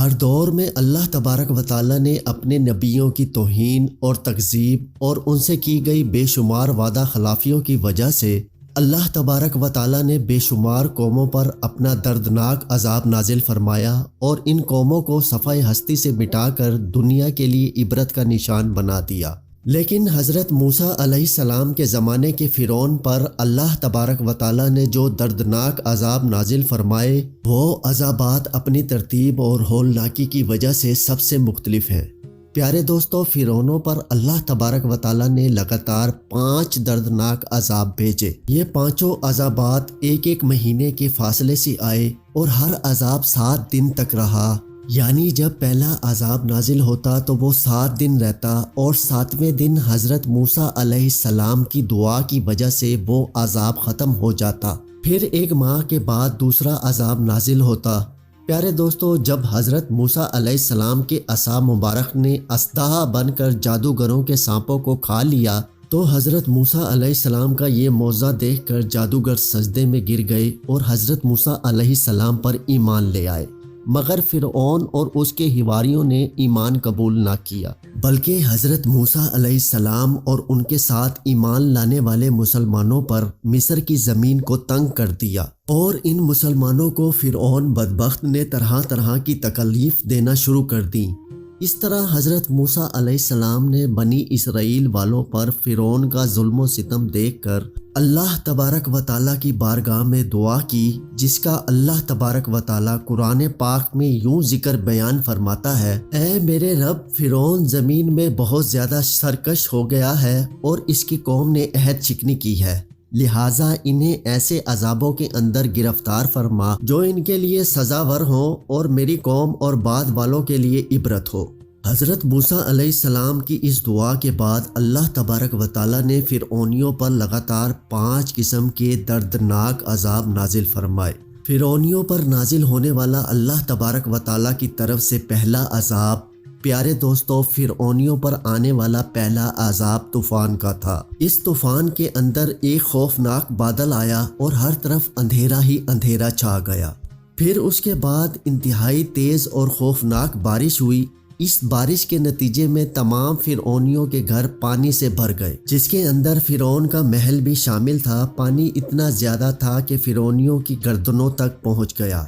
ہر دور میں اللہ تبارک و تعالی نے اپنے نبیوں کی توہین اور تکذیب اور ان سے کی گئی بے شمار وعدہ خلافیوں کی وجہ سے اللہ تبارک و تعالی نے بے شمار قوموں پر اپنا دردناک عذاب نازل فرمایا اور ان قوموں کو صفحہ ہستی سے مٹا کر دنیا کے لیے عبرت کا نشان بنا دیا۔ لیکن حضرت موسیٰ علیہ السلام کے زمانے کے فرعون پر اللہ تبارک و تعالی نے جو دردناک عذاب نازل فرمائے وہ عذابات اپنی ترتیب اور ہولناکی کی وجہ سے سب سے مختلف ہیں۔ پیارے دوستو، فرعونوں پر اللہ تبارک و تعالی نے لگاتار 5 دردناک عذاب بھیجے۔ یہ 5 عذابات ایک ایک مہینے کے فاصلے سے آئے اور ہر عذاب 7 دن تک رہا، یعنی جب پہلا عذاب نازل ہوتا تو وہ 7 دن رہتا اور 7ویں دن حضرت موسیٰ علیہ السلام کی دعا کی وجہ سے وہ عذاب ختم ہو جاتا۔ پھر 1 ماہ کے بعد دوسرا عذاب نازل ہوتا۔ پیارے دوستو، جب حضرت موسیٰ علیہ السلام کے عصا مبارک نے اسدحہ بن کر جادوگروں کے سانپوں کو کھا لیا تو حضرت موسیٰ علیہ السلام کا یہ معجزہ دیکھ کر جادوگر سجدے میں گر گئے اور حضرت موسیٰ علیہ السلام پر ایمان لے آئے، مگر فرعون اور اس کے حواریوں نے ایمان قبول نہ کیا، بلکہ حضرت موسیٰ علیہ السلام اور ان کے ساتھ ایمان لانے والے مسلمانوں پر مصر کی زمین کو تنگ کر دیا اور ان مسلمانوں کو فرعون بدبخت نے طرح طرح کی تکلیف دینا شروع کر دی۔ اس طرح حضرت موسیٰ علیہ السلام نے بنی اسرائیل والوں پر فرعون کا ظلم و ستم دیکھ کر اللہ تبارک و تعالیٰ کی بارگاہ میں دعا کی، جس کا اللہ تبارک و تعالیٰ قرآن پاک میں یوں ذکر بیان فرماتا ہے: اے میرے رب، فرعون زمین میں بہت زیادہ سرکش ہو گیا ہے اور اس کی قوم نے عہد شکنی کی ہے، لہٰذا انہیں ایسے عذابوں کے اندر گرفتار فرما جو ان کے لیے سزاور ہوں اور میری قوم اور بعد والوں کے لیے عبرت ہو۔ حضرت موسیٰ علیہ السلام کی اس دعا کے بعد اللہ تبارک و تعالی نے فرعونیوں پر لگاتار 5 قسم کے دردناک عذاب نازل فرمائے۔ فرعونیوں پر نازل ہونے والا اللہ تبارک و تعالی کی طرف سے پہلا عذاب، پیارے دوستو، فرعونیوں پر آنے والا پہلا عذاب طوفان کا تھا۔ اس طوفان کے اندر ایک خوفناک بادل آیا اور ہر طرف اندھیرا ہی اندھیرا چھا گیا۔ پھر اس کے بعد انتہائی تیز اور خوفناک بارش ہوئی۔ اس بارش کے نتیجے میں تمام فرعونیوں کے گھر پانی سے بھر گئے، جس کے اندر فرعون کا محل بھی شامل تھا۔ پانی اتنا زیادہ تھا کہ فرعونیوں کی گردنوں تک پہنچ گیا۔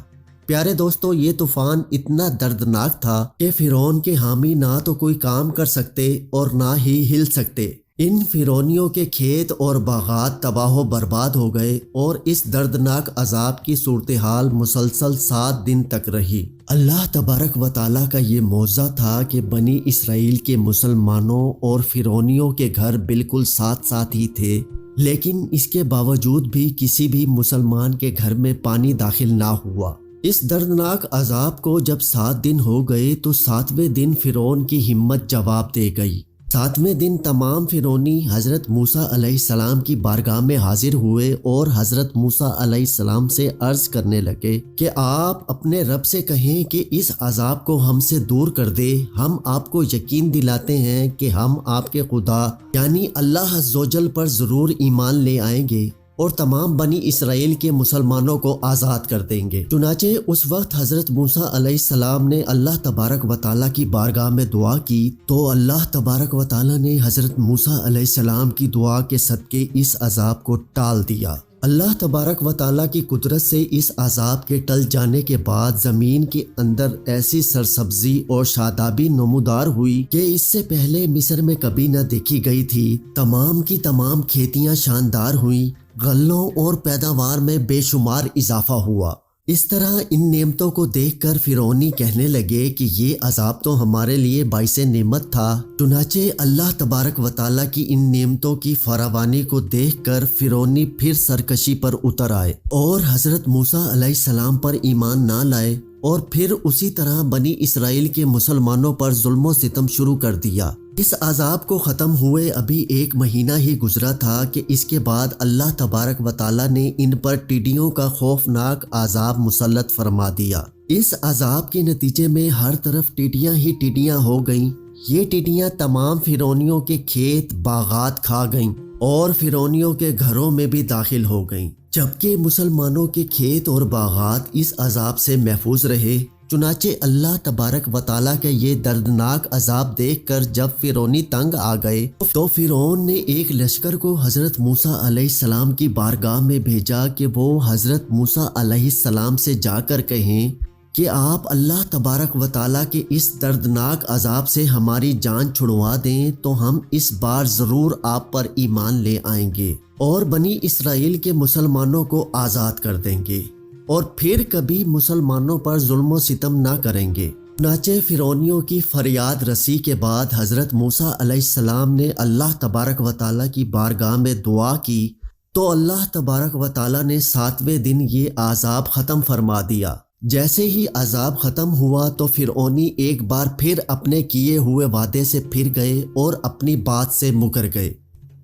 پیارے دوستو، یہ طوفان اتنا دردناک تھا کہ فرعون کے حامی نہ تو کوئی کام کر سکتے اور نہ ہی ہل سکتے۔ ان فرعونیوں کے کھیت اور باغات تباہ و برباد ہو گئے اور اس دردناک عذاب کی صورتحال مسلسل 7 دن تک رہی۔ اللہ تبارک و تعالیٰ کا یہ معجزہ تھا کہ بنی اسرائیل کے مسلمانوں اور فرعونیوں کے گھر بالکل ساتھ ساتھ ہی تھے، لیکن اس کے باوجود بھی کسی بھی مسلمان کے گھر میں پانی داخل نہ ہوا۔ اس دردناک عذاب کو جب 7 دن ہو گئے تو 7ویں دن فرعون کی ہمت جواب دے گئی۔ 7ویں دن تمام فرعونی حضرت موسیٰ علیہ السلام کی بارگاہ میں حاضر ہوئے اور حضرت موسیٰ علیہ السلام سے عرض کرنے لگے کہ آپ اپنے رب سے کہیں کہ اس عذاب کو ہم سے دور کر دے۔ ہم آپ کو یقین دلاتے ہیں کہ ہم آپ کے خدا یعنی اللہ عز و جل پر ضرور ایمان لے آئیں گے اور تمام بنی اسرائیل کے مسلمانوں کو آزاد کر دیں گے۔ چنانچہ اس وقت حضرت موسیٰ علیہ السلام نے اللہ تبارک و تعالیٰ کی بارگاہ میں دعا کی تو اللہ تبارک و تعالیٰ نے حضرت موسیٰ علیہ السلام کی دعا کے صدقے اس عذاب کو ٹال دیا۔ اللہ تبارک و تعالیٰ کی قدرت سے اس عذاب کے ٹل جانے کے بعد زمین کے اندر ایسی سرسبزی اور شادابی نمودار ہوئی کہ اس سے پہلے مصر میں کبھی نہ دیکھی گئی تھی۔ تمام کی تمام کھیتیاں شاندار ہوئیں، غلوں اور پیداوار میں بے شمار اضافہ ہوا۔ اس طرح ان نعمتوں کو دیکھ کر فرعونی کہنے لگے کہ یہ عذاب تو ہمارے لیے باعث نعمت تھا۔ چنانچہ اللہ تبارک و تعالیٰ کی ان نعمتوں کی فراوانی کو دیکھ کر فرعونی پھر سرکشی پر اتر آئے اور حضرت موسیٰ علیہ السلام پر ایمان نہ لائے اور پھر اسی طرح بنی اسرائیل کے مسلمانوں پر ظلم و ستم شروع کر دیا۔ اس عذاب کو ختم ہوئے ابھی 1 مہینہ ہی گزرا تھا کہ اس کے بعد اللہ تبارک و تعالیٰ نے ان پر ٹڈیوں کا خوفناک عذاب مسلط فرما دیا۔ اس عذاب کے نتیجے میں ہر طرف ٹڈیاں ہی ٹڈیاں ہو گئیں۔ یہ ٹڈیاں تمام فرعونیوں کے کھیت باغات کھا گئیں اور فرعونیوں کے گھروں میں بھی داخل ہو گئیں، جبکہ مسلمانوں کے کھیت اور باغات اس عذاب سے محفوظ رہے۔ چنانچہ اللہ تبارک و تعالیٰ کے یہ دردناک عذاب دیکھ کر جب فرعونی تنگ آ گئے تو فرعون نے ایک لشکر کو حضرت موسیٰ علیہ السلام کی بارگاہ میں بھیجا کہ وہ حضرت موسیٰ علیہ السلام سے جا کر کہیں کہ آپ اللہ تبارک و تعالیٰ کے اس دردناک عذاب سے ہماری جان چھڑوا دیں تو ہم اس بار ضرور آپ پر ایمان لے آئیں گے اور بنی اسرائیل کے مسلمانوں کو آزاد کر دیں گے اور پھر کبھی مسلمانوں پر ظلم و ستم نہ کریں گے۔ چنانچہ فرعونیوں کی فریاد رسی کے بعد حضرت موسیٰ علیہ السلام نے اللہ تبارک و تعالیٰ کی بارگاہ میں دعا کی تو اللہ تبارک و تعالیٰ نے 7ویں دن یہ عذاب ختم فرما دیا۔ جیسے ہی عذاب ختم ہوا تو فرعونی ایک بار پھر اپنے کیے ہوئے وعدے سے پھر گئے اور اپنی بات سے مکر گئے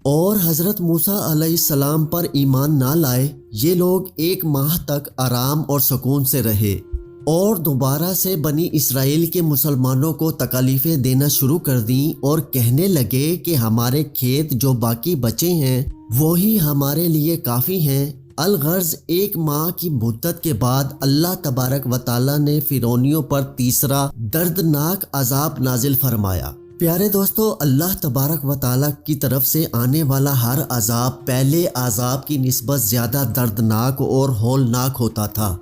اور حضرت موسیٰ علیہ السلام پر ایمان نہ لائے۔ یہ لوگ 1 ماہ تک آرام اور سکون سے رہے اور دوبارہ سے بنی اسرائیل کے مسلمانوں کو تکالیفیں دینا شروع کر دیں اور کہنے لگے کہ ہمارے کھیت جو باقی بچے ہیں وہی ہمارے لیے کافی ہیں۔ الغرض 1 ماہ کی مدت کے بعد اللہ تبارک و تعالیٰ نے فرعونیوں پر تیسرا دردناک عذاب نازل فرمایا۔ پیارے دوستو، اللہ تبارک و تعالیٰ کی طرف سے آنے والا ہر عذاب پہلے عذاب کی نسبت زیادہ دردناک اور ہولناک ہوتا تھا۔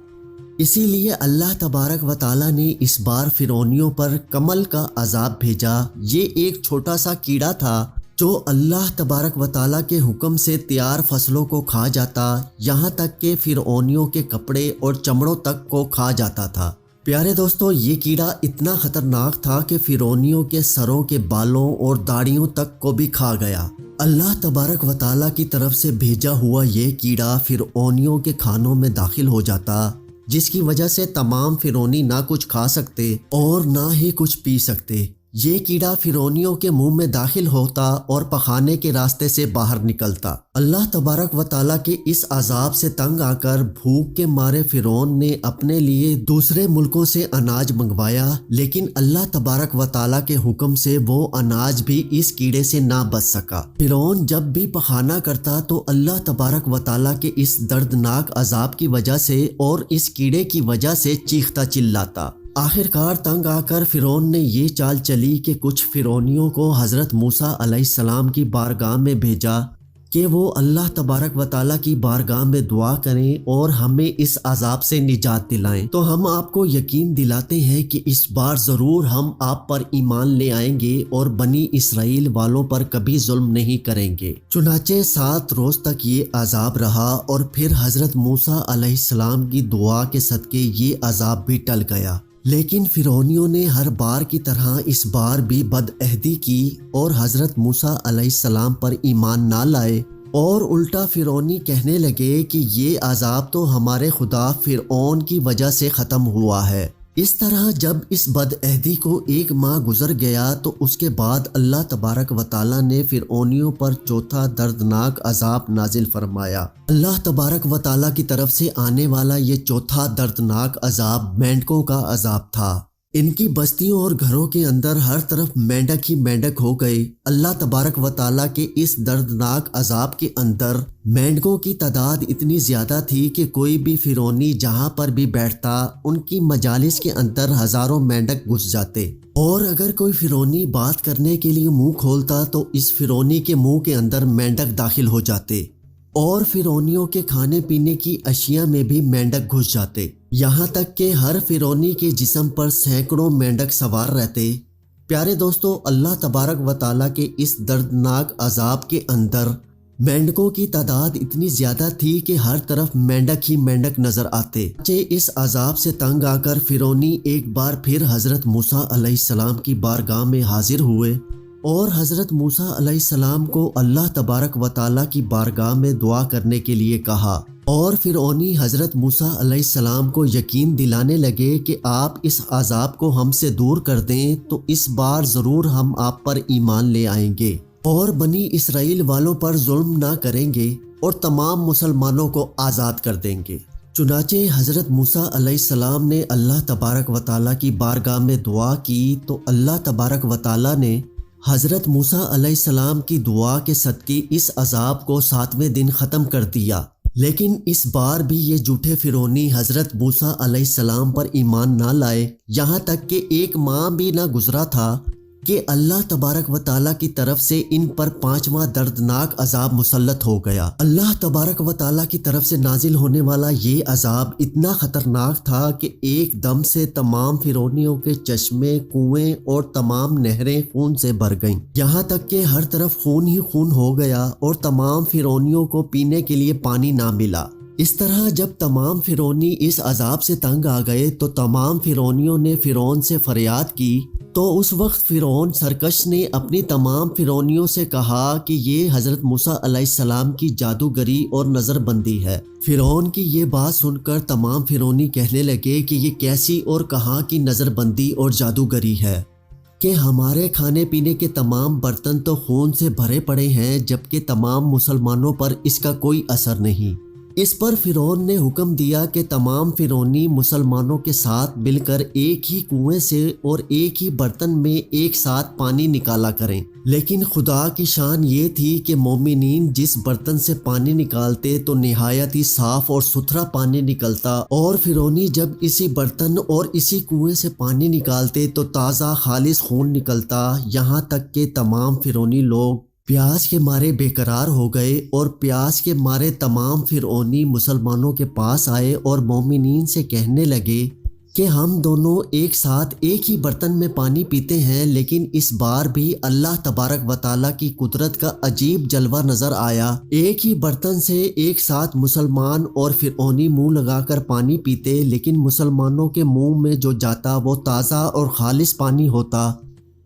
اسی لیے اللہ تبارک و تعالیٰ نے اس بار فرعونیوں پر کمل کا عذاب بھیجا۔ یہ ایک چھوٹا سا کیڑا تھا جو اللہ تبارک و تعالیٰ کے حکم سے تیار فصلوں کو کھا جاتا، یہاں تک کہ فرعونیوں کے کپڑے اور چمڑوں تک کو کھا جاتا تھا۔ پیارے دوستو، یہ کیڑا اتنا خطرناک تھا کہ فرعونیوں کے سروں کے بالوں اور داڑھیوں تک کو بھی کھا گیا۔ اللہ تبارک و تعالیٰ کی طرف سے بھیجا ہوا یہ کیڑا فرعونیوں کے کھانوں میں داخل ہو جاتا، جس کی وجہ سے تمام فرعونی نہ کچھ کھا سکتے اور نہ ہی کچھ پی سکتے۔ یہ کیڑا فرعونیوں کے منہ میں داخل ہوتا اور پخانے کے راستے سے باہر نکلتا۔ اللہ تبارک و تعالیٰ کے اس عذاب سے تنگ آ کر بھوک کے مارے فرعون نے اپنے لیے دوسرے ملکوں سے اناج منگوایا، لیکن اللہ تبارک و تعالیٰ کے حکم سے وہ اناج بھی اس کیڑے سے نہ بچ سکا۔ فرعون جب بھی پخانا کرتا تو اللہ تبارک و تعالیٰ کے اس دردناک عذاب کی وجہ سے اور اس کیڑے کی وجہ سے چیختا چلاتا۔ آخرکار تنگ آ کر فرعون نے یہ چال چلی کہ کچھ فرعونیوں کو حضرت موسیٰ علیہ السلام کی بارگاہ میں بھیجا کہ وہ اللہ تبارک و تعالیٰ کی بارگاہ میں دعا کریں اور ہمیں اس عذاب سے نجات دلائیں، تو ہم آپ کو یقین دلاتے ہیں کہ اس بار ضرور ہم آپ پر ایمان لے آئیں گے اور بنی اسرائیل والوں پر کبھی ظلم نہیں کریں گے۔ چنانچہ 7 روز تک یہ عذاب رہا اور پھر حضرت موسیٰ علیہ السلام کی دعا کے صدقے یہ عذاب بھی ٹل گیا۔ لیکن فرعونیوں نے ہر بار کی طرح اس بار بھی بدعہدی کی اور حضرت موسیٰ علیہ السلام پر ایمان نہ لائے اور الٹا فرعونی کہنے لگے کہ یہ عذاب تو ہمارے خدا فرعون کی وجہ سے ختم ہوا ہے۔ اس طرح جب اس بدعہدی کو 1 ماہ گزر گیا تو اس کے بعد اللہ تبارک و تعالیٰ نے فرعونیوں پر چوتھا دردناک عذاب نازل فرمایا۔ اللہ تبارک و تعالیٰ کی طرف سے آنے والا یہ چوتھا دردناک عذاب مینڈکوں کا عذاب تھا۔ ان کی بستیوں اور گھروں کے اندر ہر طرف مینڈک ہی مینڈک ہو گئے۔ اللہ تبارک و تعالیٰ کے اس دردناک عذاب کے اندر مینڈکوں کی تعداد اتنی زیادہ تھی کہ کوئی بھی فرعونی جہاں پر بھی بیٹھتا ان کی مجالس کے اندر ہزاروں مینڈک گھس جاتے، اور اگر کوئی فرعونی بات کرنے کے لیے منہ کھولتا تو اس فرعونی کے منہ کے اندر مینڈک داخل ہو جاتے، اور فرعونیوں کے کھانے پینے کی اشیاء میں بھی مینڈک گھس جاتے، یہاں تک کہ ہر فرعونی کے جسم پر سینکڑوں مینڈک سوار رہتے۔ پیارے دوستو، اللہ تبارک و تعالیٰ کے اس دردناک عذاب کے اندر مینڈکوں کی تعداد اتنی زیادہ تھی کہ ہر طرف مینڈک ہی مینڈک نظر آتے۔ اس عذاب سے تنگ آ کر فرعونی ایک بار پھر حضرت موسیٰ علیہ السلام کی بارگاہ میں حاضر ہوئے اور حضرت موسیٰ علیہ السلام کو اللہ تبارک و تعالیٰ کی بارگاہ میں دعا کرنے کے لیے کہا، اور فرعونی حضرت موسیٰ علیہ السلام کو یقین دلانے لگے کہ آپ اس عذاب کو ہم سے دور کر دیں تو اس بار ضرور ہم آپ پر ایمان لے آئیں گے اور بنی اسرائیل والوں پر ظلم نہ کریں گے اور تمام مسلمانوں کو آزاد کر دیں گے۔ چنانچہ حضرت موسیٰ علیہ السلام نے اللہ تبارک و تعالیٰ کی بارگاہ میں دعا کی تو اللہ تبارک و تعالیٰ نے حضرت موسیٰ علیہ السلام کی دعا کے صدقے اس عذاب کو 7ویں دن ختم کر دیا۔ لیکن اس بار بھی یہ جھوٹے فرعونی حضرت موسیٰ علیہ السلام پر ایمان نہ لائے، یہاں تک کہ ایک ماہ بھی نہ گزرا تھا کہ اللہ تبارک و تعالیٰ کی طرف سے ان پر 5واں دردناک عذاب مسلط ہو گیا۔ اللہ تبارک و تعالیٰ کی طرف سے نازل ہونے والا یہ عذاب اتنا خطرناک تھا کہ ایک دم سے تمام فرعونیوں کے چشمے، کنویں اور تمام نہریں خون سے بھر گئیں، یہاں تک کہ ہر طرف خون ہی خون ہو گیا اور تمام فرعونیوں کو پینے کے لیے پانی نہ ملا۔ اس طرح جب تمام فرعونی اس عذاب سے تنگ آ گئے تو تمام فرعونیوں نے فرعون سے فریاد کی، تو اس وقت فرعون سرکش نے اپنی تمام فرعونیوں سے کہا کہ یہ حضرت موسیٰ علیہ السلام کی جادوگری اور نظر بندی ہے۔ فرعون کی یہ بات سن کر تمام فرعونی کہنے لگے کہ یہ کیسی اور کہاں کی نظر بندی اور جادوگری ہے کہ ہمارے کھانے پینے کے تمام برتن تو خون سے بھرے پڑے ہیں، جبکہ تمام مسلمانوں پر اس کا کوئی اثر نہیں۔ اس پر فرعون نے حکم دیا کہ تمام فرعونی مسلمانوں کے ساتھ مل کر ایک ہی کنویں سے اور ایک ہی برتن میں ایک ساتھ پانی نکالا کریں، لیکن خدا کی شان یہ تھی کہ مومنین جس برتن سے پانی نکالتے تو نہایت ہی صاف اور ستھرا پانی نکلتا، اور فرعونی جب اسی برتن اور اسی کنویں سے پانی نکالتے تو تازہ خالص خون نکلتا، یہاں تک کہ تمام فرعونی لوگ پیاس کے مارے بے قرار ہو گئے، اور پیاس کے مارے تمام فرعونی مسلمانوں کے پاس آئے اور مومنین سے کہنے لگے کہ ہم دونوں ایک ساتھ ایک ہی برتن میں پانی پیتے ہیں، لیکن اس بار بھی اللہ تبارک و تعالیٰ کی قدرت کا عجیب جلوہ نظر آیا۔ ایک ہی برتن سے ایک ساتھ مسلمان اور فرعونی منہ لگا کر پانی پیتے، لیکن مسلمانوں کے منہ میں جو جاتا وہ تازہ اور خالص پانی ہوتا،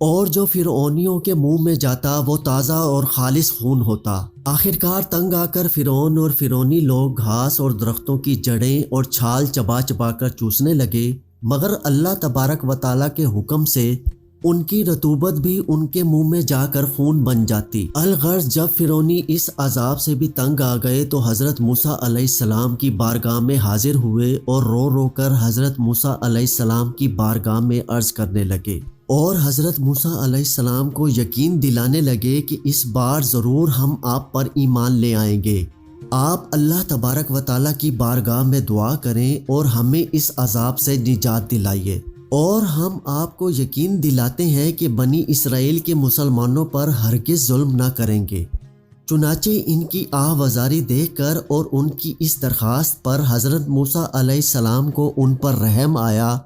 اور جو فرعونیوں کے منہ میں جاتا وہ تازہ اور خالص خون ہوتا۔ آخرکار تنگ آ کر فرعون اور فرعونی لوگ گھاس اور درختوں کی جڑیں اور چھال چبا چبا کر چوسنے لگے، مگر اللہ تبارک و تعالیٰ کے حکم سے ان کی رطوبت بھی ان کے منہ میں جا کر خون بن جاتی۔ الغرض جب فرعونی اس عذاب سے بھی تنگ آ گئے تو حضرت موسیٰ علیہ السلام کی بارگاہ میں حاضر ہوئے اور رو رو کر حضرت موسیٰ علیہ السلام کی بارگاہ میں عرض کرنے لگے، اور حضرت موسیٰ علیہ السلام کو یقین دلانے لگے کہ اس بار ضرور ہم آپ پر ایمان لے آئیں گے۔ آپ اللہ تبارک و تعالیٰ کی بارگاہ میں دعا کریں اور ہمیں اس عذاب سے نجات دلائیے، اور ہم آپ کو یقین دلاتے ہیں کہ بنی اسرائیل کے مسلمانوں پر ہرگز ظلم نہ کریں گے۔ چنانچہ ان کی آہوازاری دیکھ کر اور ان کی اس درخواست پر حضرت موسیٰ علیہ السلام کو ان پر رحم آیا،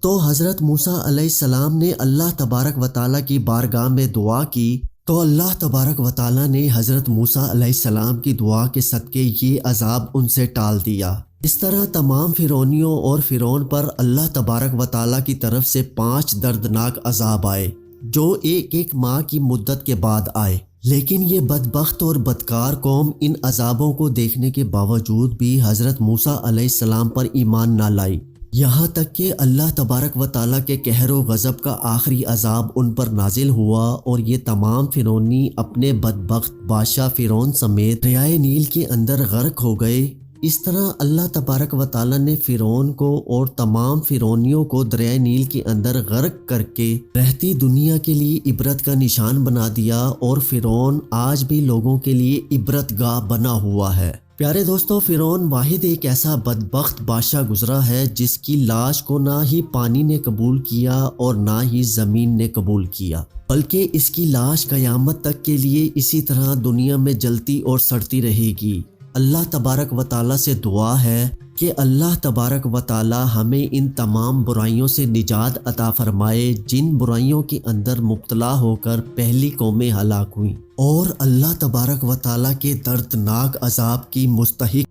تو حضرت موسیٰ علیہ السلام نے اللہ تبارک و تعالیٰ کی بارگاہ میں دعا کی، تو اللہ تبارک و تعالیٰ نے حضرت موسیٰ علیہ السلام کی دعا کے صدقے یہ عذاب ان سے ٹال دیا۔ اس طرح تمام فرعونیوں اور فرعون پر اللہ تبارک و تعالیٰ کی طرف سے 5 دردناک عذاب آئے، جو ایک ایک ماہ کی مدت کے بعد آئے۔ لیکن یہ بدبخت اور بدکار قوم ان عذابوں کو دیکھنے کے باوجود بھی حضرت موسیٰ علیہ السلام پر ایمان نہ لائی، یہاں تک کہ اللہ تبارک و تعالیٰ کے قہر و غضب کا آخری عذاب ان پر نازل ہوا، اور یہ تمام فرعونی اپنے بدبخت بادشاہ فرعون سمیت دریائے نیل کے اندر غرق ہو گئے۔ اس طرح اللہ تبارک و تعالیٰ نے فرعون کو اور تمام فرعونیوں کو دریائے نیل کے اندر غرق کر کے رہتی دنیا کے لیے عبرت کا نشان بنا دیا، اور فرعون آج بھی لوگوں کے لیے عبرت گاہ بنا ہوا ہے۔ پیارے دوستو، فرعون واحد ایک ایسا بدبخت بادشاہ گزرا ہے جس کی لاش کو نہ ہی پانی نے قبول کیا اور نہ ہی زمین نے قبول کیا، بلکہ اس کی لاش قیامت تک کے لیے اسی طرح دنیا میں جلتی اور سڑتی رہے گی۔ اللہ تبارک و تعالیٰ سے دعا ہے کہ اللہ تبارک و تعالیٰ ہمیں ان تمام برائیوں سے نجات عطا فرمائے جن برائیوں کے اندر مبتلا ہو کر پہلی قومیں ہلاک ہوئیں، اور اللہ تبارک و تعالیٰ کے دردناک عذاب کی مستحق